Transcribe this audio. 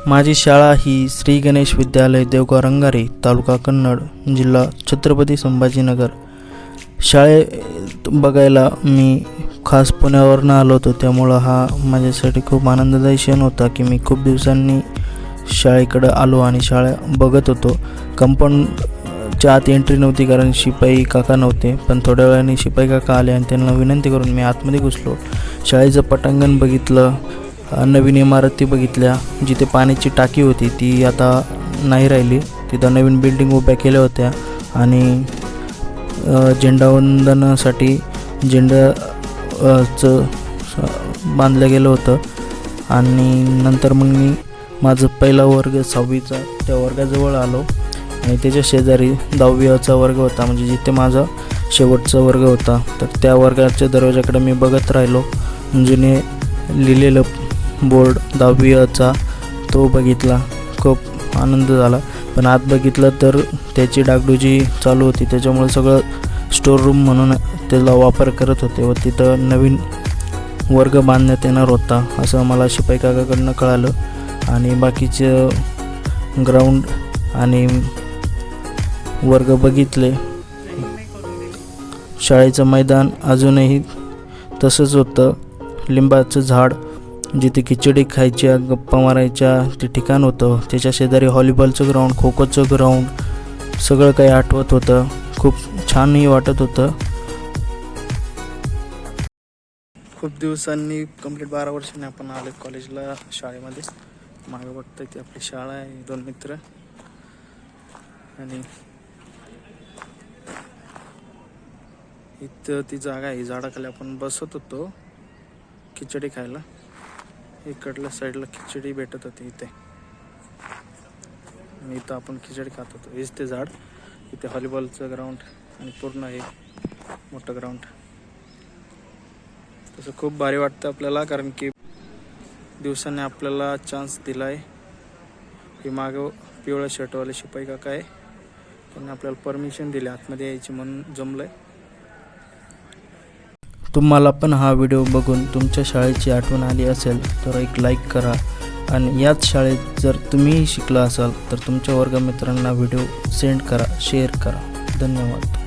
माझी शाळा ही श्री गणेश विद्यालय देवगाव रंगारी, तालुका कन्नड, जिल्हा छत्रपती संभाजीनगर. शाळेत बघायला मी खास पुण्यावरून आलो होतो, त्यामुळं हा माझ्यासाठी खूप आनंददायी क्षण होता की मी खूप दिवसांनी शाळेकडे आलो आणि शाळा बघत होतो. कंपाऊंडच्या आत एंट्री नव्हती कारण शिपाई काका नव्हते, पण थोड्या वेळाने शिपाई काका आले आणि त्यांना विनंती करून मी आतमध्ये घुसलो. शाळेचं पटांगण बघितलं, नवीन इमारती बघितल्या. जिथे पाण्याची टाकी होती ती आता नाही राहिली, तिथं नवीन बिल्डिंग उभ्या केल्या होत्या आणि झेंडावंदनासाठी झेंडाचं बांधलं गेलं होतं. आणि नंतर मग मी माझं पहिला वर्ग 6वीचा त्या वर्गाजवळ आलो आणि त्याच्या शेजारी 10वीचा वर्ग होता, म्हणजे जिथे माझा शेवटचा वर्ग होता. तर त्या वर्गाच्या दरवाजाकडे मी बघत राहिलो. जुने लिहिलेलं बोर्ड 10वीचा तो बघितला, खूप आनंद झाला. पण आत बघितलं तर त्याची डागडुजी चालू होती, त्याच्यामुळे सगळं स्टोर रूम म्हणून त्याला वापर करत होते व तिथं नवीन वर्ग बांधण्यात येणार होता असं मला शिपाई काकाकडनं कळालं. आणि बाकीचे ग्राउंड आणि वर्ग बघितले. शाळेचं मैदान अजूनही तसंच होतं. लिंबाचं झाड, जिथे खिचडी खायच्या गप्पा मारायच्या ते ठिकाण होतं. त्याच्या शेजारी व्हॉलीबॉलचं ग्राउंड, खो खोचं ग्राउंड, सगळं काही आठवत होतं. खूप छानही वाटत होतं. खूप दिवसांनी कंप्लीट 12 वर्षांनी आपण आलो कॉलेजला, शाळेमध्ये. मागं बघताय ती आपली शाळा आहे, 2 मित्र. आणि इथं ती जागा आहे, झाडाखाली आपण बसत होतो खिचडी खायला. इकडल्या साईडला खिचडी भेटत होती इथे आणि इथं आपण खिचडी खात होतो. हेच ते झाड, इथे व्हॉलीबॉलचं ग्राउंड आणि पूर्ण हे मोठं ग्राउंड. तसं खूप भारी वाटतं आपल्याला, कारण की दिवसांनी आपल्याला चान्स दिला आहे. हे मागं पिवळ्या शर्टवाले शिपाई काका आहे, त्यांनी आपल्याला परमिशन दिली आतमध्ये यायची म्हणून जमलं आहे. तुम्हाला पण हा व्हिडिओ बघून तुमच्या शाळेची आठवण आली असेल तर एक लाईक करा. आणि याच शाळेत जर तुम्हीही शिकला असाल तर तुमच्या वर्गमित्रांना व्हिडिओ सेंड करा, शेअर करा. धन्यवाद.